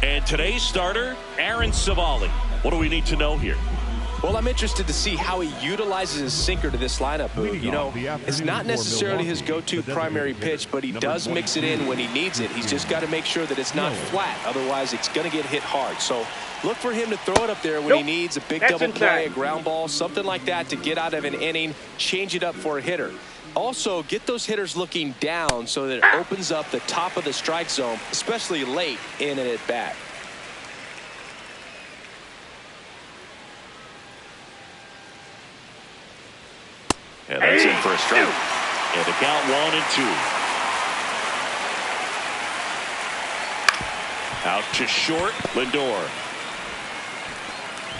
And today's starter, Aaron Civale. What do we need to know here? Well, I'm interested to see how he utilizes his sinker to this lineup, Boog. You know, it's not necessarily his go-to primary pitch, but he does mix it in when he needs it. He's just got to make sure that it's not flat. Otherwise, it's going to get hit hard. So look for him to throw it up there when he needs a big double play, a ground ball, something like that to get out of an inning, change it up for a hitter. Also, get those hitters looking down so that it opens up the top of the strike zone, especially late in an at-bat. And that's in for a strike. And the count 1-2. Out to short, Lindor.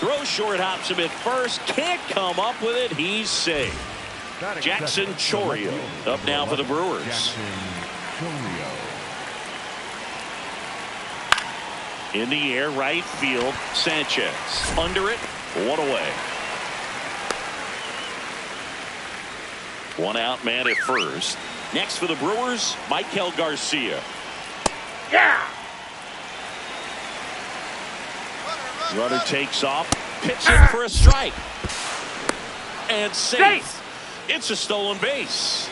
Throws short, hops him at first. Can't come up with it. He's safe. Jackson Chourio up now for the Brewers. In the air, right field, Sanchez. Under it, one away. One out man at first. Next for the Brewers, Michael Garcia. Yeah. Runner takes off, pitching for a strike. And safe. It's a stolen base.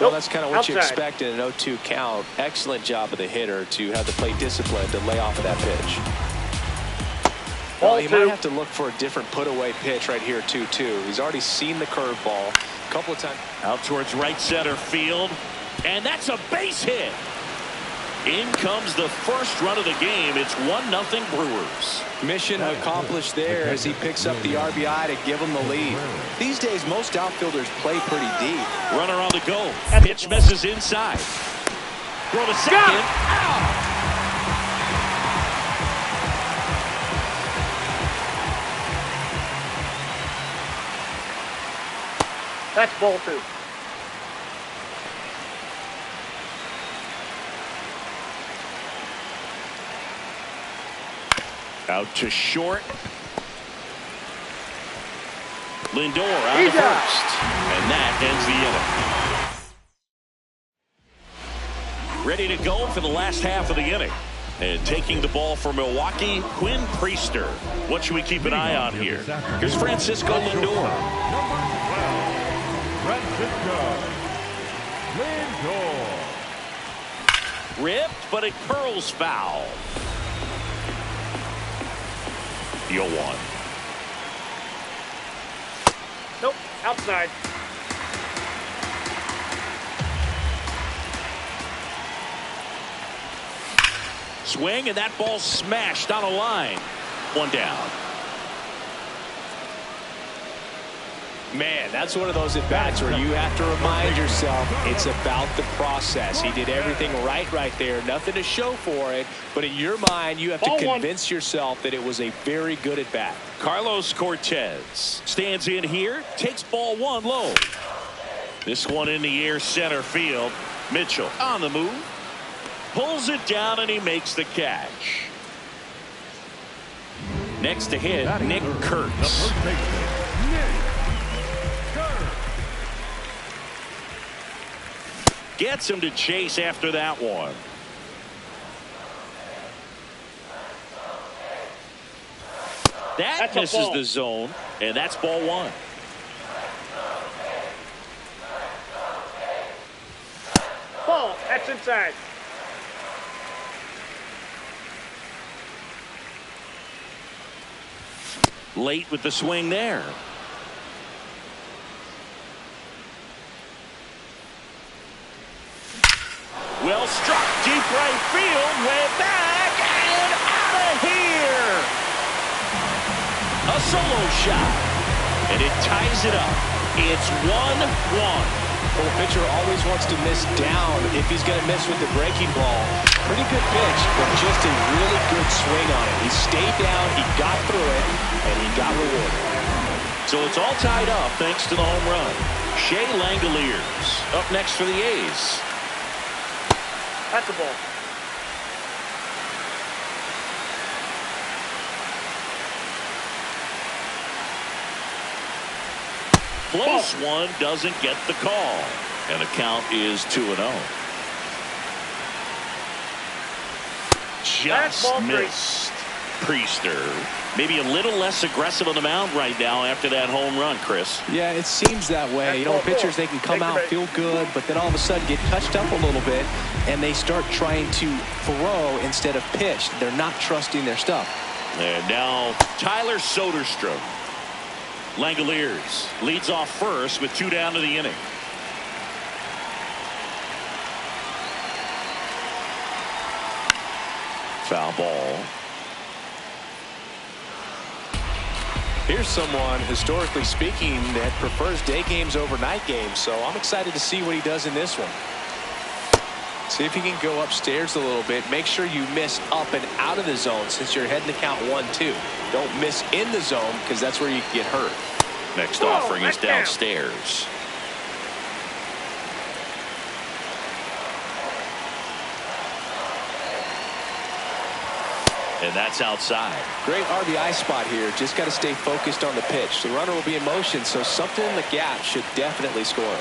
Well, that's kind of what you expect in an 0-2 count. Excellent job of the hitter to have the plate discipline to lay off of that pitch. Well, he might have to look for a different put-away pitch right here, 2-2. He's already seen the curveball a couple of times. Out towards right center field. And that's a base hit. In comes the first run of the game. It's 1-0 Brewers. Mission accomplished there as he picks up the RBI to give him the lead. These days, most outfielders play pretty deep. Runner on the go. Pitch misses inside. Throw to second. Out. That's ball 2. Out to short. Lindor on the first. And that ends the inning. Ready to go for the last half of the inning. And taking the ball for Milwaukee, Quinn Priester. What should we keep an eye on here? Here's Francisco Lindor. Francisco Lindor. Ripped, but it curls foul. The 0-1. Nope, outside. Swing, and that ball smashed on a line. One down. Man, that's one of those at-bats where you have to remind yourself it's about the process. He did everything right there. Nothing to show for it. But in your mind, you have to convince yourself that it was a very good at-bat. Carlos Cortez stands in here, takes ball 1 low. This one in the air, center field. Mitchell on the move. Pulls it down, and he makes the catch. Next to hit, Nick Kurtz. Gets him to chase after that one. That misses the zone, and that's ball 1. Ball. That's inside. Late with the swing there. Well struck, deep right field, way back, and out of here. A solo shot, and it ties it up. It's 1-1. Well, the pitcher always wants to miss down if he's going to miss with the breaking ball. Pretty good pitch, but just a really good swing on it. He stayed down, he got through it, and he got rewarded. So it's all tied up thanks to the home run. Shea Langoliers up next for the A's. That's a ball. Close one, doesn't get the call. And the count is 2-0. just missed. Priester maybe a little less aggressive on the mound right now after that home run, Chris. Yeah, it seems that way. You know, pitchers, they can come out, feel good, but then all of a sudden get touched up a little bit, and they start trying to throw instead of pitch. They're not trusting their stuff. And now Tyler Soderstrom. Langoliers leads off first with 2 down to the inning. Foul ball. Here's someone, historically speaking, that prefers day games over night games, so I'm excited to see what he does in this one. See if he can go upstairs a little bit. Make sure you miss up and out of the zone since you're heading to count 1-2. Don't miss in the zone because that's where you can get hurt. Next offering is downstairs. And that's outside. Great RBI spot here. Just got to stay focused on the pitch. The runner will be in motion, so something in the gap should definitely score.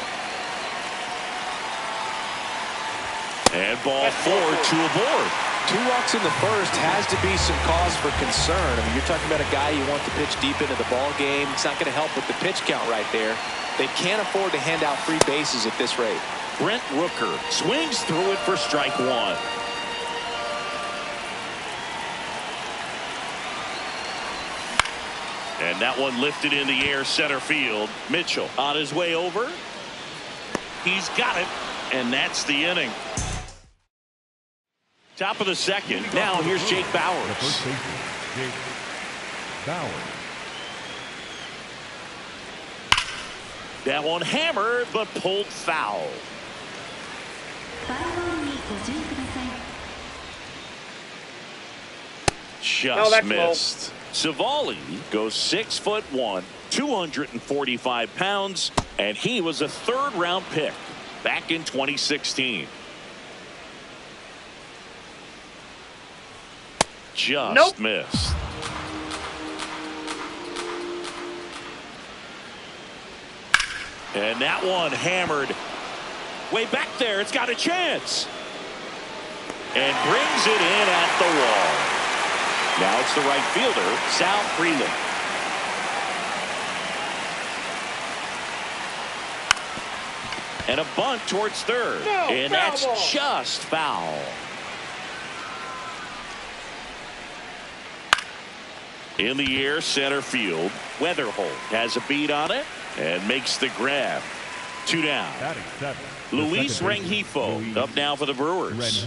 And ball 4, 2 aboard. 2 walks in the first has to be some cause for concern. I mean, you're talking about a guy you want to pitch deep into the ball game. It's not going to help with the pitch count right there. They can't afford to hand out free bases at this rate. Brent Rooker swings through it for strike 1. And that one lifted in the air center field. Mitchell on his way over. He's got it. And that's the inning. Top of the second. Now here's Jake Bauers. Jake Bauers. That one hammered but pulled foul. Just missed. Savali goes 6'1", 245 pounds, and he was a 3rd-round pick back in 2016. Just missed. And that one hammered way back there. It's got a chance. And brings it in at the wall. Now it's the right fielder, Sal Freeland. And a bunt towards third. And that's just foul. In the air, center field. Weatherholt has a beat on it and makes the grab. 2 down. Luis Rengifo up now for the Brewers.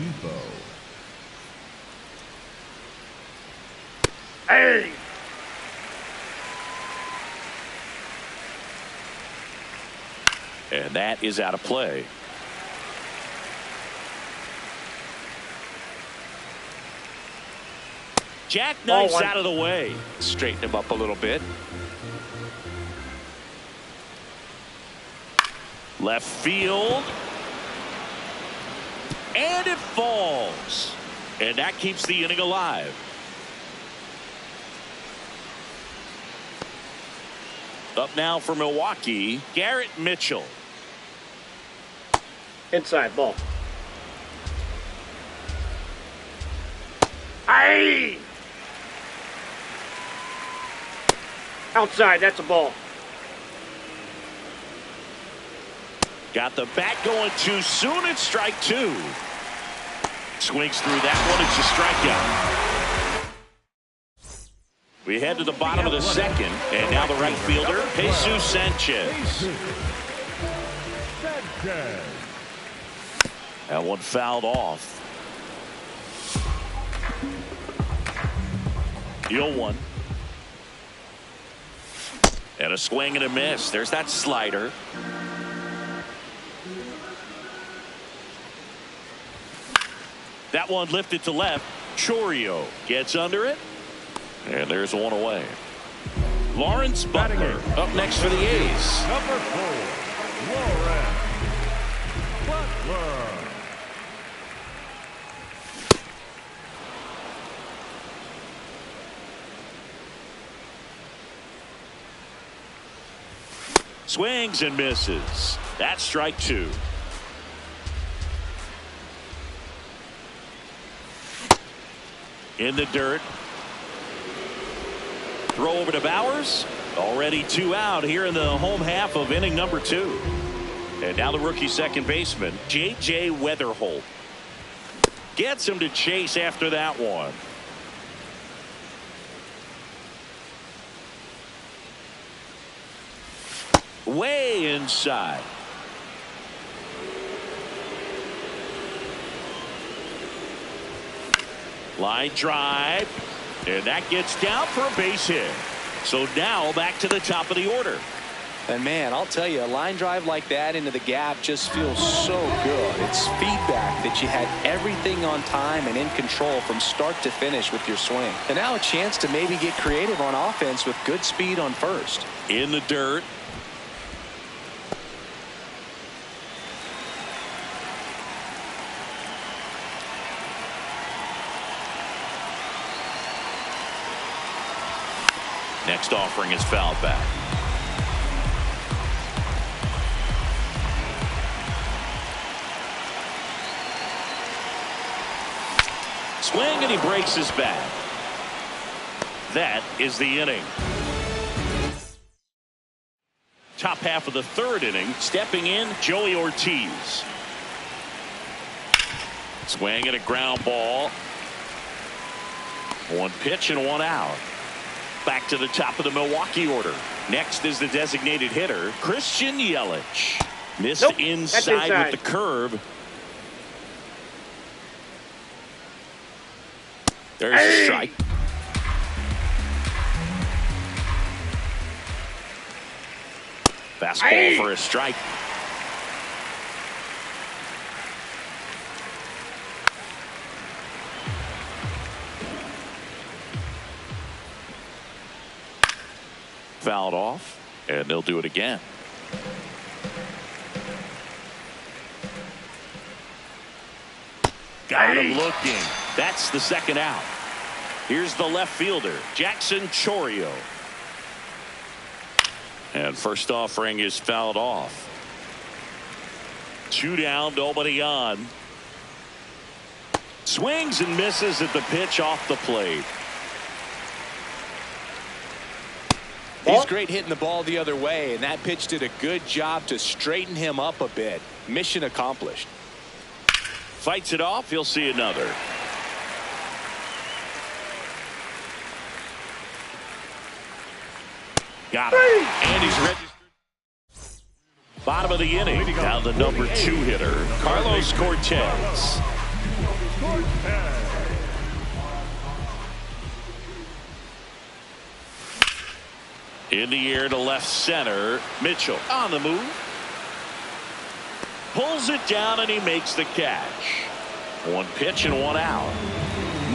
Hey! And that is out of play. Jackknifes out of the way. Straighten him up a little bit. Left field. And it falls. And that keeps the inning alive. Up now for Milwaukee, Garrett Mitchell. Inside ball. Aye! Outside, that's a ball. Got the bat going too soon. It's strike 2. Swings through that one. It's a strikeout. We head to the bottom of the second, and now the right fielder, Jesus Sanchez. That one fouled off. 0-1. And a swing and a miss. There's that slider. That one lifted to left. Chourio gets under it. And there's one away. Lawrence Butler up next for the A's. Number 4, Lawrence Butler. Swings and misses. That's strike 2. In the dirt. Throw over to Bowers. Already 2 out here in the home half of inning number 2. And now the rookie second baseman, J.J. Weatherholt. Gets him to chase after that one. Way inside. Line drive. And that gets down for a base hit. So now back to the top of the order. And man, I'll tell you, a line drive like that into the gap just feels so good. It's feedback that you had everything on time and in control from start to finish with your swing. And now a chance to maybe get creative on offense with good speed on first. In the dirt. Next offering is fouled back. Swing and he breaks his bat. That is the inning. Top half of the 3rd inning. Stepping in, Joey Ortiz. Swing and a ground ball. 1 pitch and 1 out. Back to the top of the Milwaukee order. Next is the designated hitter, Christian Yelich. Missed inside with the curve. There's a strike. Fastball for a strike. Fouled off, and they'll do it again. Got him looking. That's the 2nd out. Here's the left fielder, Jackson Chourio. And first offering is fouled off. 2 down, nobody on. Swings and misses at the pitch off the plate. He's great hitting the ball the other way, and that pitch did a good job to straighten him up a bit. Mission accomplished. Fights it off. He'll see another. Got him. And he's registered. Bottom of the inning. Now the number 2 hitter, Carlos Cortez. In the air to left center. Mitchell on the move. Pulls it down and he makes the catch. 1 pitch and 1 out.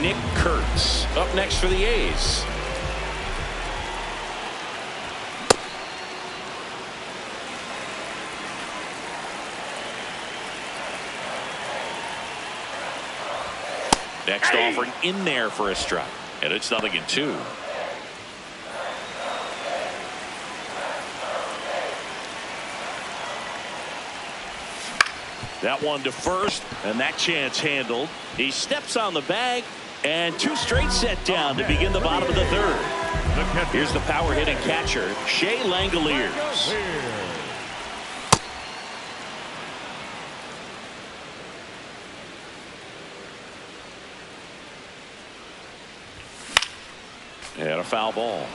Nick Kurtz up next for the A's. Next offering in there for a strike. And it's 0-2. That one to first, and that chance handled. He steps on the bag, and 2 straight set down to begin the bottom of the 3rd. Here's the power hitting catcher, Shea Langoliers. And a foul ball.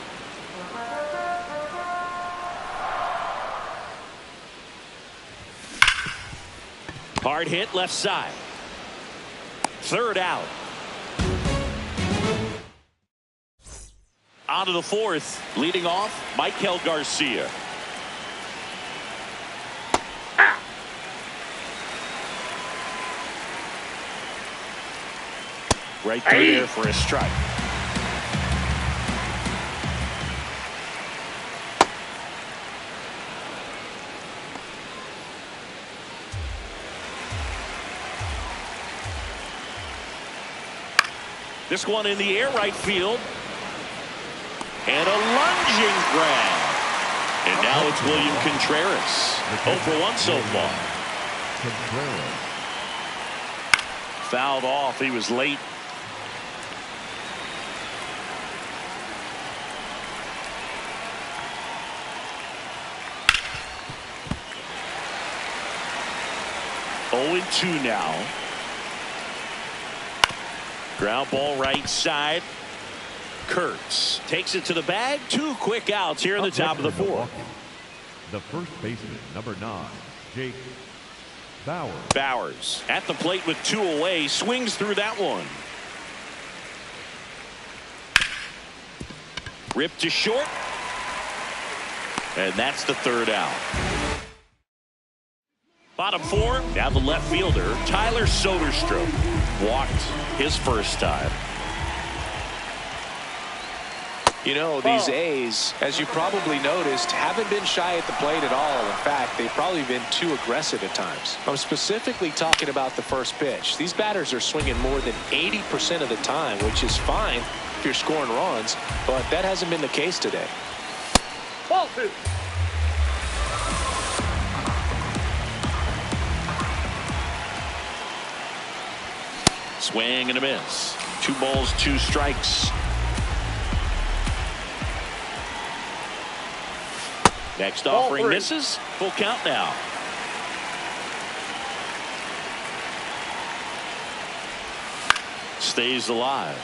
Hard hit left side. 3rd out. On to the 4th. Leading off, Michael Garcia. Right through there for a strike. This one in the air, right field. And a lunging grab. And now it's William Contreras. 0 for 1 so far. Fouled off. He was late. 0-2 now. Ground ball right side. Kurtz takes it to the bag. 2 quick outs here in the top of the 4th. The first baseman, number 9, Jake Bauers. Bauers at the plate with 2 away. Swings through that one. Ripped to short. And that's the 3rd out. Bottom 4, now the left fielder, Tyler Soderstrom. Walked his first time. You know, these A's, as you probably noticed, haven't been shy at the plate at all. In fact, they've probably been too aggressive at times. I'm specifically talking about the first pitch. These batters are swinging more than 80% of the time, which is fine if you're scoring runs, but that hasn't been the case today. Ball 2. Swing and a miss. 2 balls, 2 strikes. Next offering misses. Full count now. Stays alive.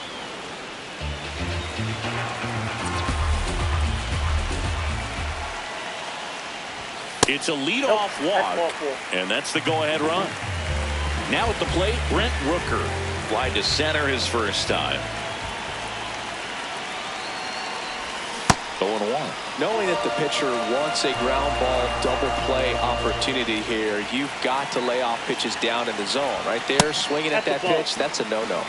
It's a leadoff walk, and that's the go-ahead run. Now at the plate, Brent Rooker. Fly to center his first time. 0-1. Knowing that the pitcher wants a ground ball double play opportunity here, you've got to lay off pitches down in the zone. Right there, swinging at that pitch, that's a no-no.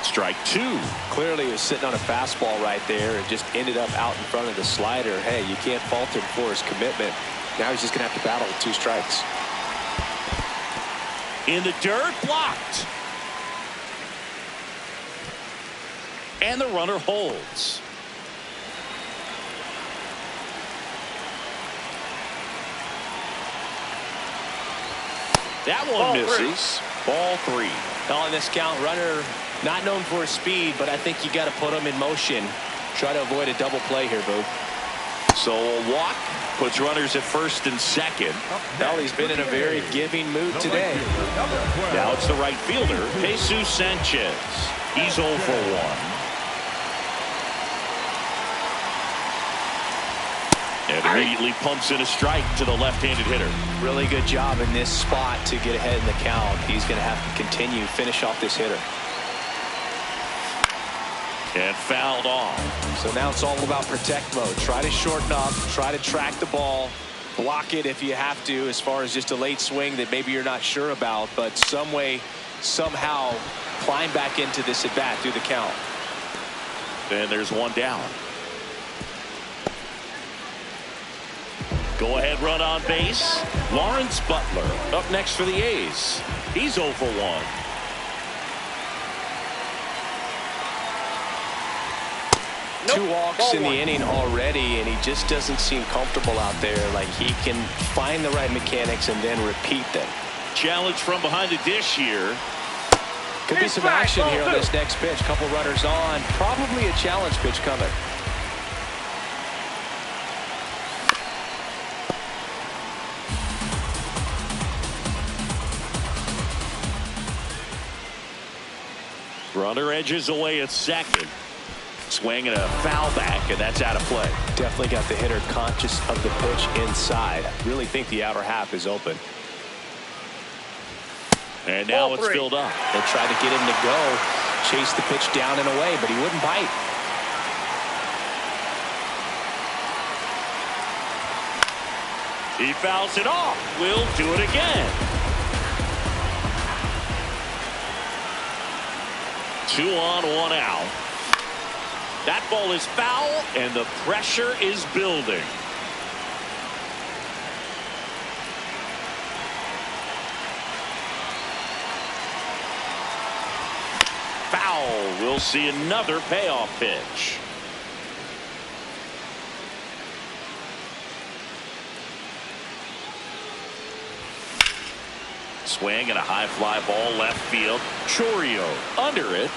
Strike 2. Clearly he was sitting on a fastball right there and just ended up out in front of the slider. Hey, you can't fault him for his commitment. Now he's just going to have to battle with 2 strikes. In the dirt, blocked. And the runner holds. That one misses. Ball 3. On this count, runner not known for his speed, but I think you got to put him in motion. Try to avoid a double play here, Boo. So a walk puts runners at first and second. Well, he's been in a very giving mood today. Now it's the right fielder, Jesus Sanchez. He's 0 for 1. And immediately pumps in a strike to the left-handed hitter. Really good job in this spot to get ahead in the count. He's going to have to continue, finish off this hitter. And fouled off. So now it's all about protect mode. Try to shorten up, try to track the ball, block it if you have to, as far as just a late swing that maybe you're not sure about, but some way, somehow climb back into this at bat through the count. And there's one down. Go ahead run on base. Lawrence Butler up next for the A's. He's 0 for 1. Two walks in the inning already, and he just doesn't seem comfortable out there. Like he can find the right mechanics and then repeat them. Challenge from behind the dish here. Could be some action here on this next pitch. Couple runners on. Probably a challenge pitch coming. Runner edges away at second. Swing and a foul back, and that's out of play. Definitely got the hitter conscious of the pitch inside. Really think the outer half is open. And now it's filled up. They tried to get him to go, chase the pitch down and away, but he wouldn't bite. He fouls it off. We'll do it again. 2 on, 1 out. That ball is foul, and the pressure is building. Foul. We'll see another payoff pitch. Swing and a high fly ball left field. Chourio under it.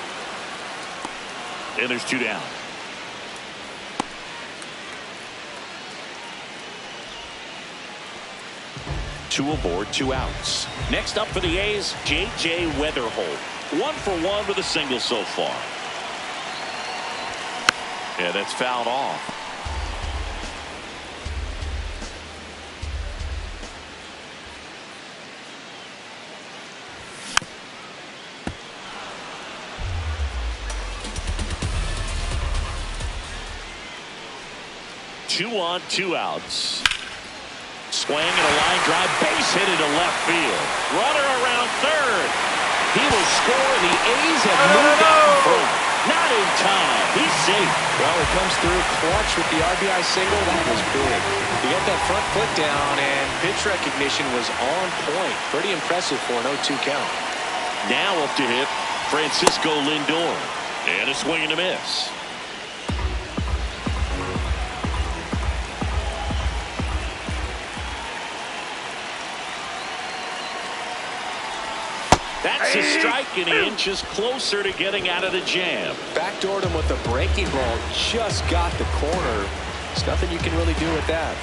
And there's 2 down. Two aboard, 2 outs. Next up for the A's, J.J. Weatherholt. 1 for 1 with a single so far. Yeah, that's fouled off. Two on, 2 outs. Swing and a line drive, base hit into left field. Runner around third. He will score. The A's have moved out in front. Not in time. He's safe. Well, he comes through clutch with the RBI single. That was big. He got that front foot down, and pitch recognition was on point. Pretty impressive for an 0-2 count. Now up to hit Francisco Lindor. And a swing and a miss. That's a strike, and he inches closer to getting out of the jam. Backdoored him with the breaking ball. Just got the corner. There's nothing you can really do with that.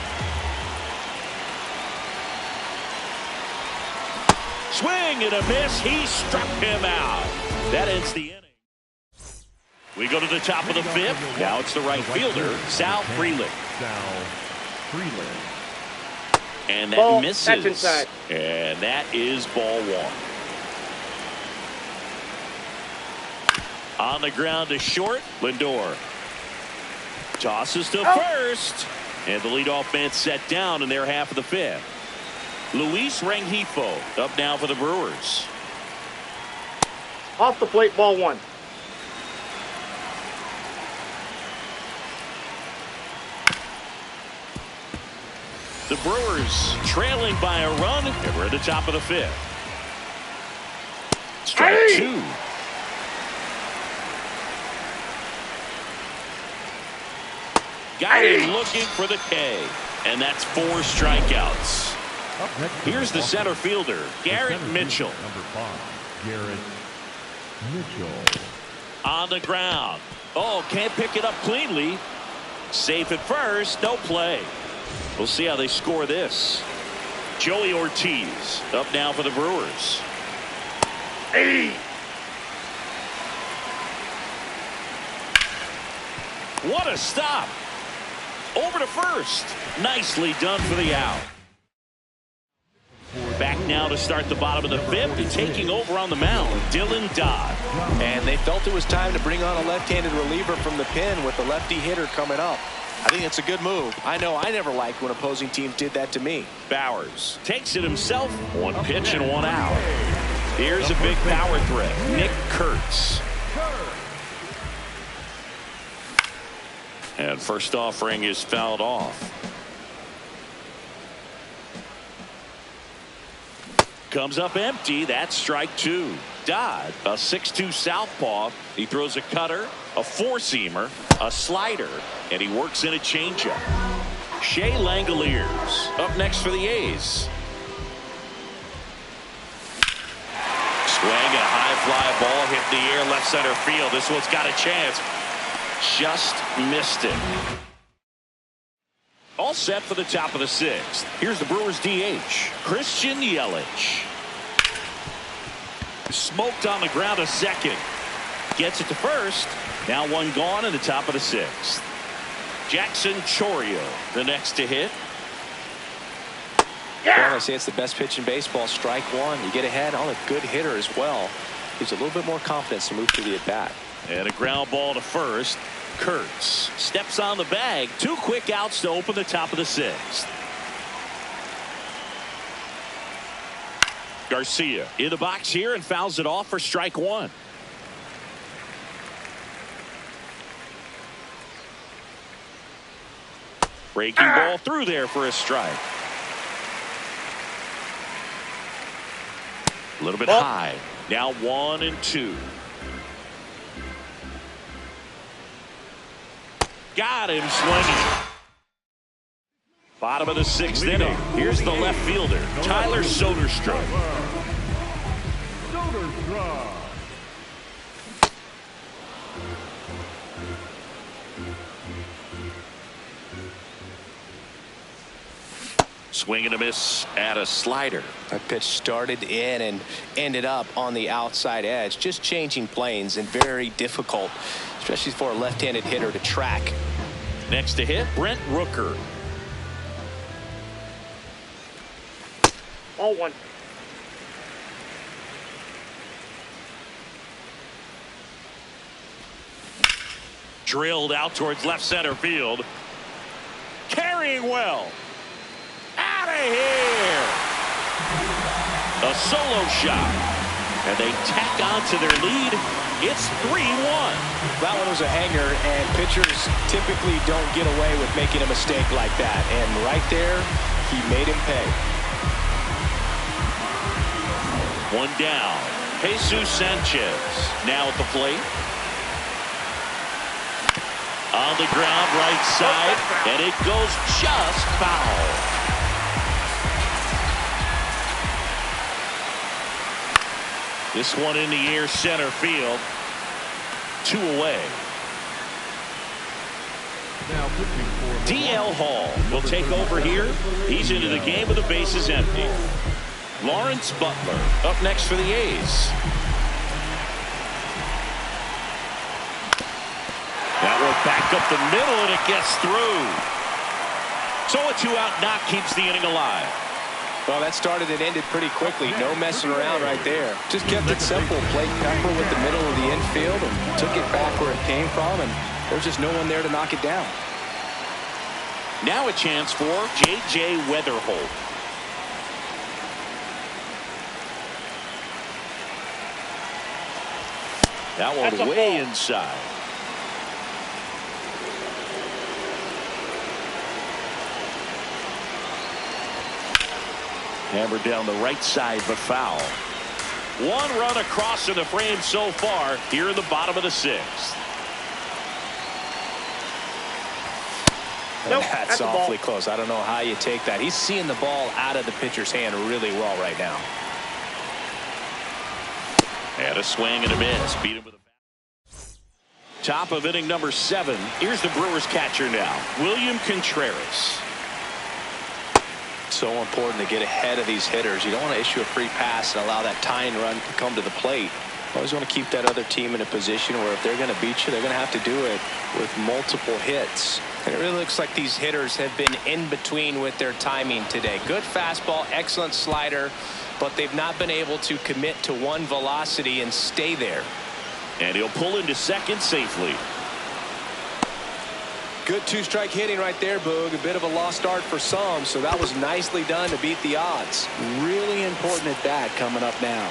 Swing and a miss. He struck him out. That ends the inning. We go to the top of the 5th. Now it's the right fielder, Sal Frelick. And that Ball, misses. that's inside. And that is ball 1. On the ground to short, Lindor. Tosses to first. And the leadoff man set down in their half of the 5th. Luis Rengifo up now for the Brewers. Off the plate, ball 1. The Brewers trailing by a run, and we're at the top of the 5th. Strike 2. Got him looking for the K. And that's 4 strikeouts. Here's the center fielder, Garrett Mitchell. Number 5, Garrett Mitchell. On the ground. Oh, can't pick it up cleanly. Safe at first, no play. We'll see how they score this. Joey Ortiz up now for the Brewers. What a stop. Over to first. Nicely done for the out. Back now to start the bottom of the 5th and taking over on the mound, Dylan Dodd. And they felt it was time to bring on a left-handed reliever from the pen with the lefty hitter coming up. I think it's a good move. I know I never liked when opposing teams did that to me. Bowers takes it himself. 1 pitch and 1 out. Here's a big power threat, Nick Kurtz. And first offering is fouled off. Comes up empty. That's strike 2. Dodd, a 6'2 southpaw. He throws a cutter, a 4-seamer, a slider, and he works in a changeup. Shea Langoliers up next for the A's. Swing and a high fly ball hit the air left center field. This one's got a chance. Just missed it. All set for the top of the 6th. Here's the Brewers DH, Christian Yelich. Smoked on the ground a second. Gets it to first. Now 1 gone in the top of the 6th. Jackson Chourio the next to hit. Well, I say it's the best pitch in baseball. Strike 1. You get ahead on a good hitter as well. Gives a little bit more confidence to move through the at-bat. And a ground ball to first. Kurtz steps on the bag. 2 quick outs to open the top of the 6th. Garcia in the box here and fouls it off for strike 1. Breaking ball through there for a strike. A little bit high. Now 1 and 2. Got him swinging. Bottom of the 6th inning. Here's the left fielder, Tyler Soderstrom. Swing and a miss at a slider. That pitch started in and ended up on the outside edge. Just changing planes and very difficult, especially for a left-handed hitter to track. Next to hit, Brent Rooker. 0-1. Drilled out towards left center field. Carrying well. Out of here. A solo shot. And they tack on to their lead. It's 3-1. That one was a hanger, and pitchers typically don't get away with making a mistake like that. And right there, he made him pay. One down. Jesus Sanchez now at the plate. On the ground, right side, and it goes just foul. This one in the air, center field. 2 away. Now pitching for DL Hall will take over here. He's into the game with the bases empty. Lawrence Butler up next for the A's. That one back up the middle, and it gets through. So a 2-out knock keeps the inning alive. Well, that started and ended pretty quickly. No messing around right there. Just kept it simple. Played Pepper with the middle of the infield and took it back where it came from, and there's just no one there to knock it down. Now a chance for J.J. Weatherholt. That one way inside. Hammered down the right side, but foul. One run across in the frame so far here in the bottom of the 6th. Nope, That's awfully close. I don't know how you take that. He's seeing the ball out of the pitcher's hand really well right now. And a swing and a miss. Beat him with a bat. Top of inning number 7. Here's the Brewers catcher now, William Contreras. So important to get ahead of these hitters. You don't want to issue a free pass and allow that tying run to come to the plate. You always want to keep that other team in a position where if they're going to beat you, they're going to have to do it with multiple hits. And it really looks like these hitters have been in between with their timing today. Good fastball, excellent slider, but they've not been able to commit to one velocity and stay there. And he'll pull into second safely. Good 2-strike hitting right there, Boog. A bit of a lost start for some, so that was nicely done to beat the odds. Really important at bat coming up now.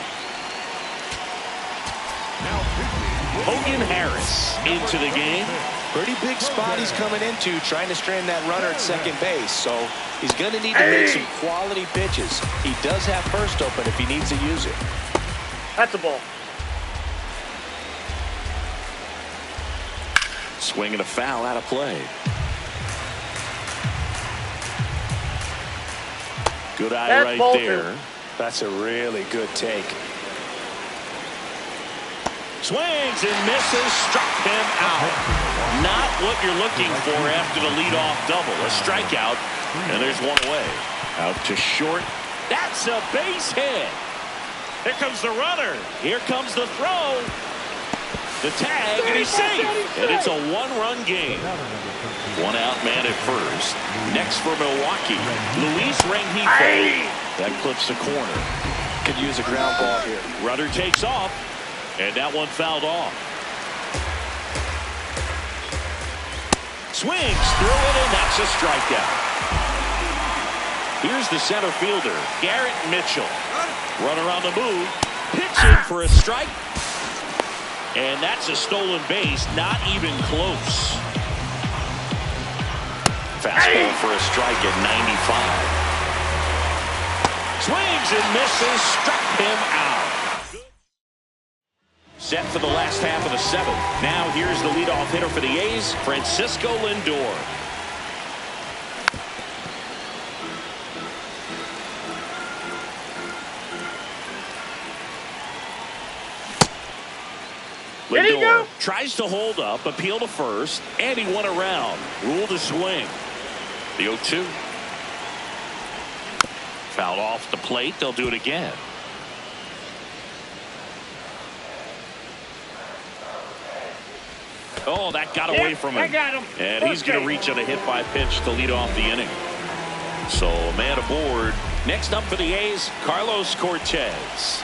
Hogan Harris into the game. Pretty big spot he's coming into, trying to strand that runner at second base, so he's going to need to make some quality pitches. He does have first open if he needs to use it. That's a ball. Swing and a foul out of play. Good eye That's right ball there. 2. That's a really good take. Swings and misses, struck him out. Not what you're looking for after the leadoff double. A strikeout, and there's one away. Out to short. That's a base hit. Here comes the runner. Here comes the throw. The tag, and he's safe. And it's a 1-run game. 1 out man at first. Next for Milwaukee, Luis Rengifo. That clips the corner. Could use a ground ball here. Runner takes off, and that one fouled off. Swings through it, and that's a strikeout. Here's the center fielder, Garrett Mitchell. Runner on the move, pitching for a strike. And that's a stolen base, not even close. Fastball for a strike at 95. Swings and misses, struck him out. Set for the last half of the 7th. Now here's the leadoff hitter for the A's, Francisco Lindor. Lindor tries to hold up, appeal to first, and he won around. Rule to swing. The 0-2. Fouled off the plate. They'll do it again. Oh, that got away from him. I got him. And he's going to reach on a hit by pitch to lead off the inning. So a man aboard. Next up for the A's, Carlos Cortez.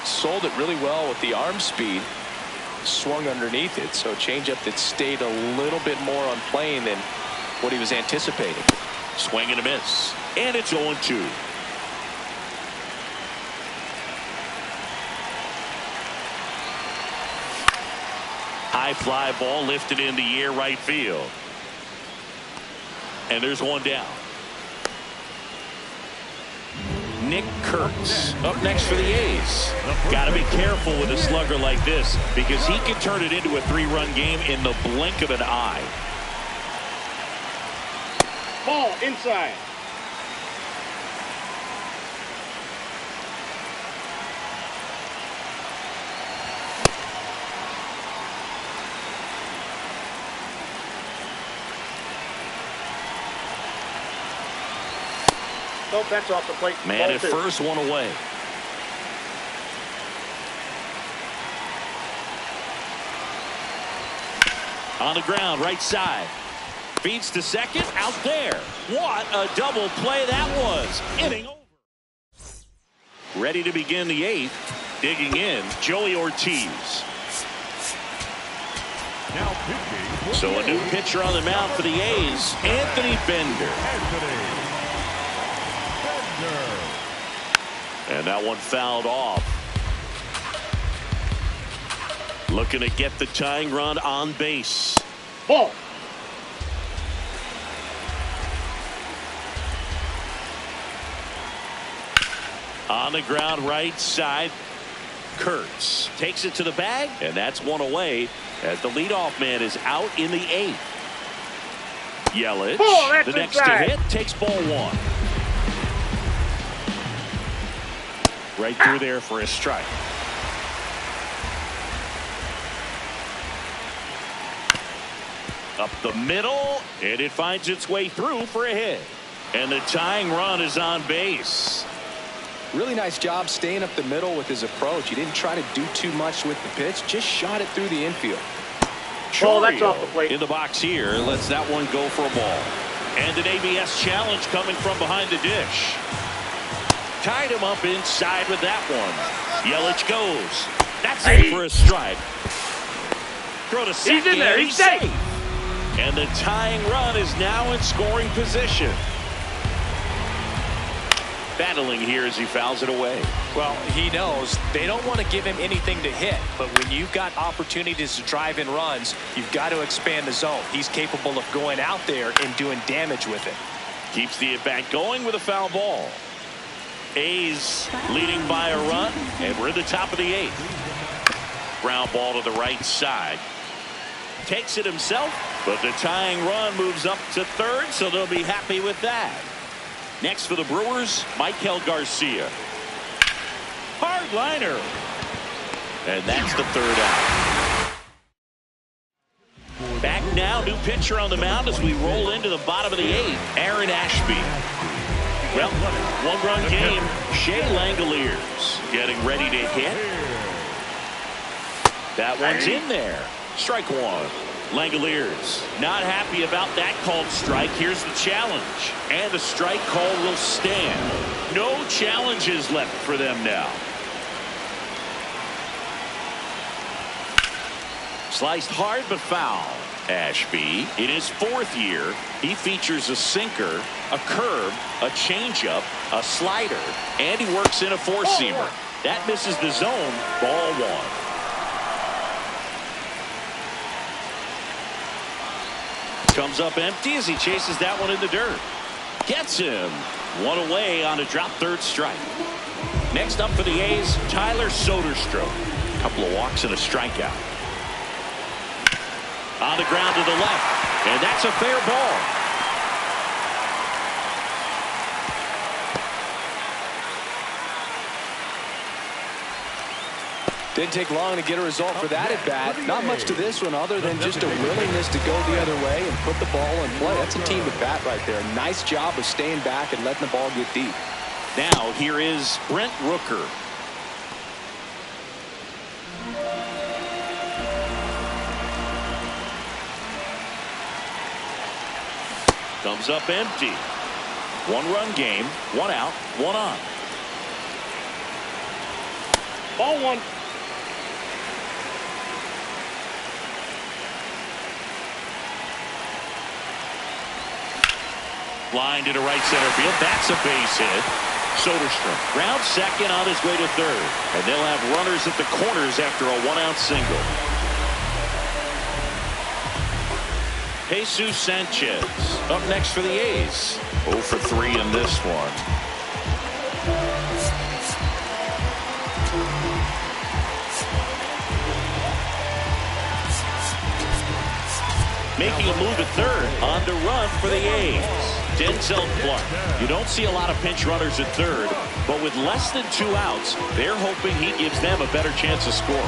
Sold it really well with the arm speed. Swung underneath it, so changeup that stayed a little bit more on plane than what he was anticipating. Swing and a miss. And it's 0-2. High fly ball lifted in the air right field. And there's one down. Nick Kurtz up next for the A's. Got to be careful with a slugger like this because he can turn it into a 3-run game in the blink of an eye. Ball inside. Nope, that's off the plate. Man Ball at two. first, one away. On the ground, right side. Feeds to second, out there. What a double play that was. Inning over. Ready to begin the 8th. Digging in, Joey Ortiz. Now pitching. So a new pitcher on the mound for the A's, Anthony Bender. And that one fouled off. Looking to get the tying run on base. Ball. On the ground right side. Kurtz takes it to the bag, and that's one away as the leadoff man is out in the 8th. Yelich, Ball, the next inside. to hit, takes ball 1. Right through there for a strike. Up the middle, and it finds its way through for a hit. And the tying run is on base. Really nice job staying up the middle with his approach. He didn't try to do too much with the pitch, just shot it through the infield. Ball, that's off the plate. In the box here, lets that one go for a ball. And an ABS challenge coming from behind the dish. Tied him up inside with that one. Yelich goes. That's it for a strike. Throw to second. He's in there. He's safe. And the tying run is now in scoring position. Battling here as he fouls it away. Well, he knows they don't want to give him anything to hit, but when you've got opportunities to drive in runs, you've got to expand the zone. He's capable of going out there and doing damage with it. Keeps the at-bat going with a foul ball. A's leading by a run, and we're at the top of the 8th. Ground ball to the right side. Takes it himself, but the tying run moves up to third, so they'll be happy with that. Next for the Brewers, Michael Garcia. Hard liner. And that's the 3rd out. Back now, new pitcher on the mound as we roll into the bottom of the 8th, Aaron Ashby. Well, 1-run game, Shea Langoliers getting ready to hit. That one's in there. Strike 1. Langoliers not happy about that called strike. Here's the challenge. And the strike call will stand. No challenges left for them now. Sliced hard but foul. Ashby, in his 4th year, he features a sinker, a curve, a changeup, a slider, and he works in a 4-seamer. That misses the zone. Ball 1. Comes up empty as he chases that one in the dirt. Gets him. One away on a drop 3rd strike. Next up for the A's, Tyler Soderstrom. Couple of walks and a strikeout. On the ground to the left, and that's a fair ball. Didn't take long to get a result for that at bat. Not much to this one other than just a willingness to go the other way and put the ball in play. That's a team at bat right there. Nice job of staying back and letting the ball get deep. Now here is Brent Rooker. Comes up empty. 1-run game, 1 out, 1 on. Ball 1. Line to the right center field. That's a base hit. Soderstrom ground second on his way to third. And they'll have runners at the corners after a 1-out single. Jesus Sanchez up next for the A's. 0 for 3 in this one. Making a move at third on the run for the A's. Denzel Clark. You don't see a lot of pinch runners at third, but with less than 2 outs, they're hoping he gives them a better chance of scoring.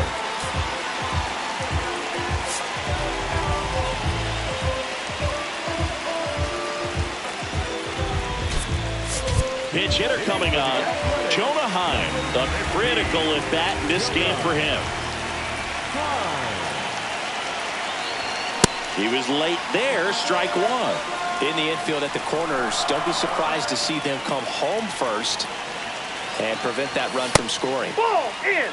Pitch hitter coming on. Jonah Heim. A critical at bat in this game for him. He was late there. Strike 1. In the infield at the corners, don't be surprised to see them come home first and prevent that run from scoring. Ball in.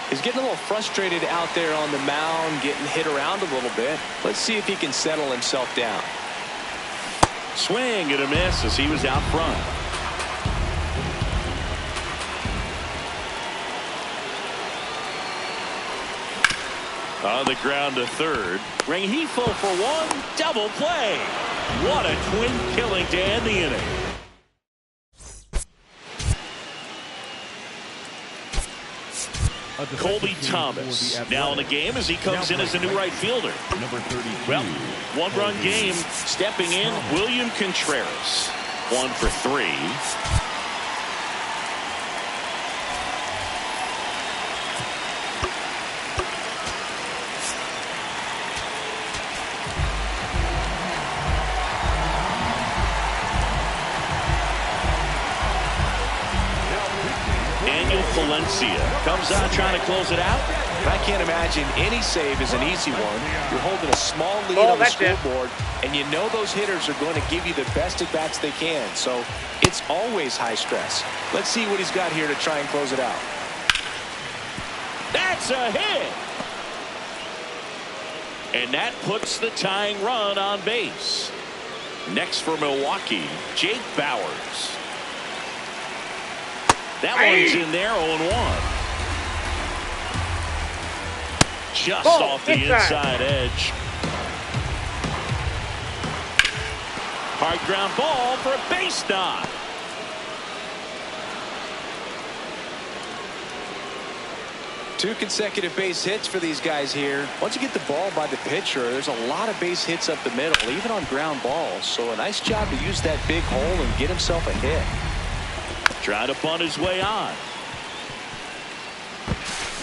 He's getting a little frustrated out there on the mound, getting hit around a little bit. Let's see if he can settle himself down. Swing and a miss as he was out front. On the ground to third. Rengifo for 1. Double play. What a twin killing to end the inning. Colby Thomas now in the game as he comes in as a new right fielder. Well, 1-run game. Stepping in, William Contreras. 1 for 3. Valencia comes out trying to close it out. I can't imagine any save is an easy one. You're holding a small lead on the scoreboard, and you know those hitters are going to give you the best at-bats they can. So it's always high stress. Let's see what he's got here to try and close it out. That's a hit. And that puts the tying run on base. Next for Milwaukee, Jake Bauers. That one's in there, 0-1. Just off the inside edge. Hard ground ball for a base knock. Two consecutive base hits for these guys here. Once you get the ball by the pitcher, there's a lot of base hits up the middle, even on ground balls. So a nice job to use that big hole and get himself a hit. Trying to bunt his way on.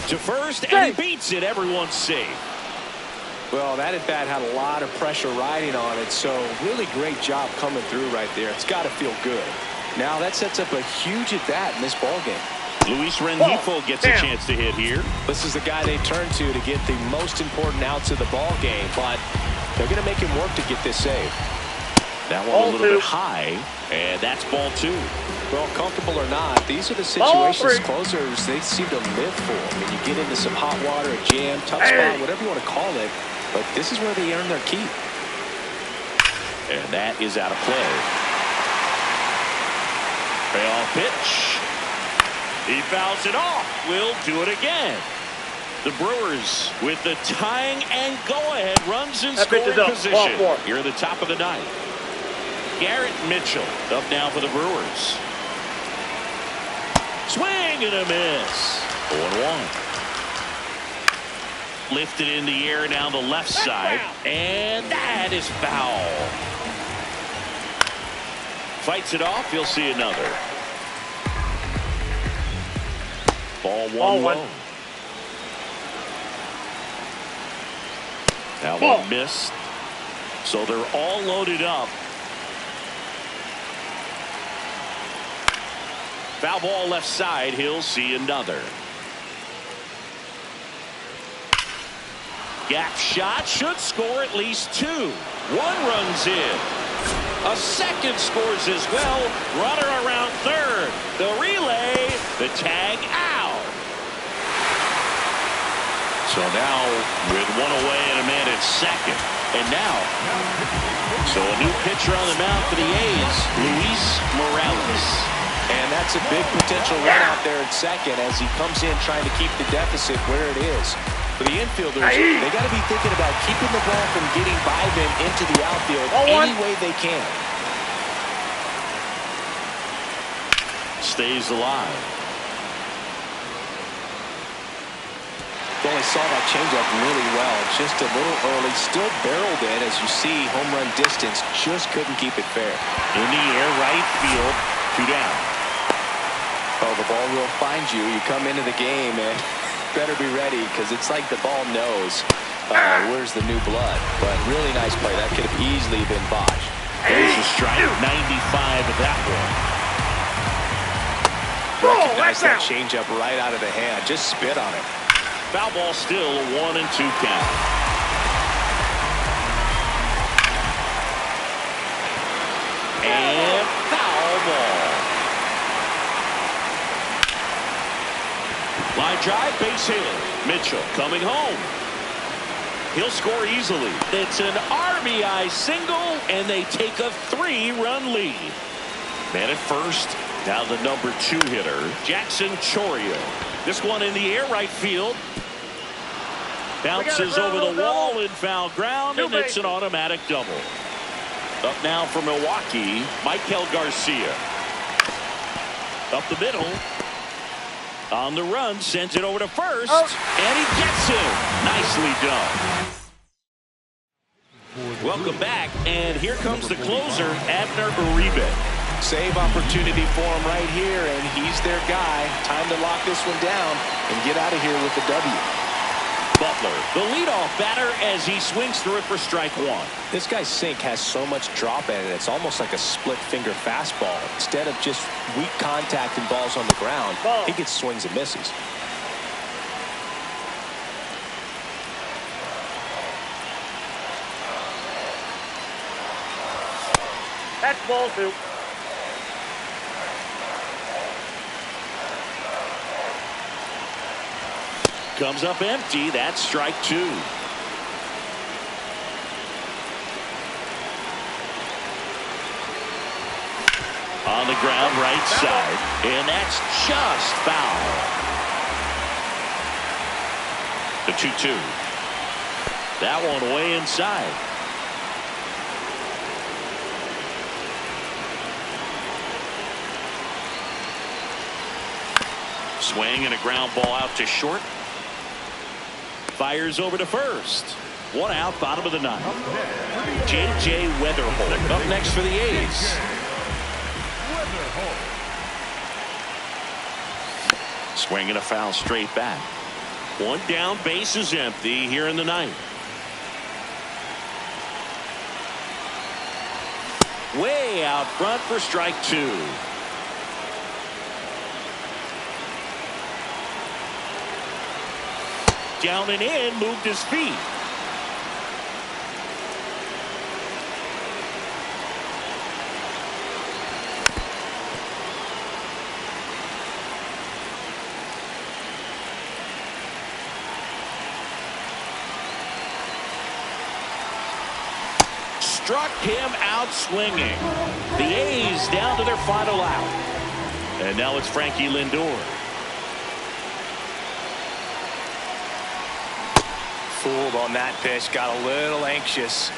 To first, and he beats it. Everyone's safe. Well, that at bat had a lot of pressure riding on it, so really great job coming through right there. It's got to feel good. Now that sets up a huge at bat in this ball game. Luis Rengifo gets a chance to hit here. This is the guy they turn to get the most important outs of the ball game, but they're going to make him work to get this save. That one a little bit high, and that's ball 2. Well, comfortable or not, these are the situations closers they seem to live for. I mean, you get into some hot water, a jam, tough spot, whatever you want to call it, but this is where they earn their keep. And that is out of play. Payoff pitch. He fouls it off. We'll do it again. The Brewers with the tying and go-ahead runs in scoring position here at the top of the 9th. Garrett Mitchell up now for the Brewers. Swing and a miss. 0-1. Lifted in the air down the left side, and that is foul. Fights it off. He'll see another. Ball one low. That one missed. So they're all loaded up. Foul ball left side. He'll see another. Gap shot should score at least 2. One runs in. A second scores as well. Runner around third. The relay. The tag out. So now with one away and a man at second. And now, so a new pitcher on the mound for the A's, Luis Morales. And that's a big potential run out there at second as he comes in trying to keep the deficit where it is. For the infielders, they got to be thinking about keeping the ball from getting by them into the outfield any way they can. Stays alive. Only saw that changeup really well. Just a little early. Still barreled in. As you see, home run distance. Just couldn't keep it fair. In the air, right field. 2 down. Oh, the ball will find you. You come into the game and better be ready because it's like the ball knows where's the new blood. But really nice play. That could have easily been botched. There's a strike. 95 of that one. Recognize that changeup right out of the hand. Just spit on it. Foul ball still, a 1-2 count. And foul ball. Line drive, base hit. Mitchell coming home. He'll score easily. It's an RBI single, and they take a 3-run lead. Man at first, now the number 2 hitter, Jackson Chourio. This one in the air, right field. Bounces over the wall in foul ground, and it's an automatic double. Up now for Milwaukee, Michael Garcia. Up the middle. On the run, sends it over to first, and he gets him. Nicely done. Welcome back, and here comes the closer, Abner Uribe. Save opportunity for him right here, and he's their guy. Time to lock this one down and get out of here with the W. Butler, the leadoff batter, as he swings through it for strike 1. This guy's sink has so much drop in it. It's almost like a split finger fastball. Instead of just weak contact and balls on the ground, he gets swings and misses. That's ball 2. Comes up empty. That's strike 2. On the ground, right side. And that's just foul. The 2-2. That one way inside. Swing and a ground ball out to short. Fires over to first. 1 out, bottom of the 9th. J.J. Wetherholt up next for the A's. Swing and a foul straight back. 1 down, base is empty here in the 9th. Way out front for strike 2. Down and in, moved his feet. Struck him out swinging. The A's down to their final out. And now it's Frankie Lindor. Fooled on that pitch, got a little anxious.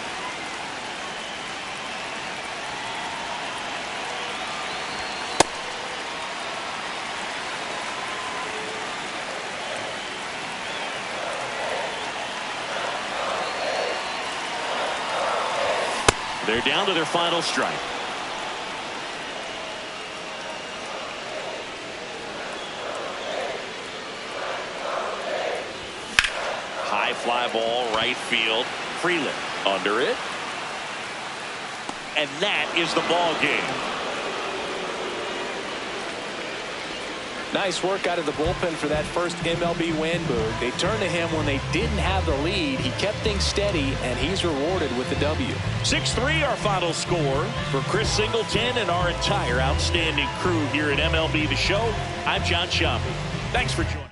They're down to their final strike. High fly ball, right field. Freeland under it. And that is the ball game. Nice work out of the bullpen for that first MLB win, Boog. They turned to him when they didn't have the lead. He kept things steady, and he's rewarded with the W. 6-3 our final score. For Chris Singleton and our entire outstanding crew here at MLB The Show, I'm John Sciambi. Thanks for joining.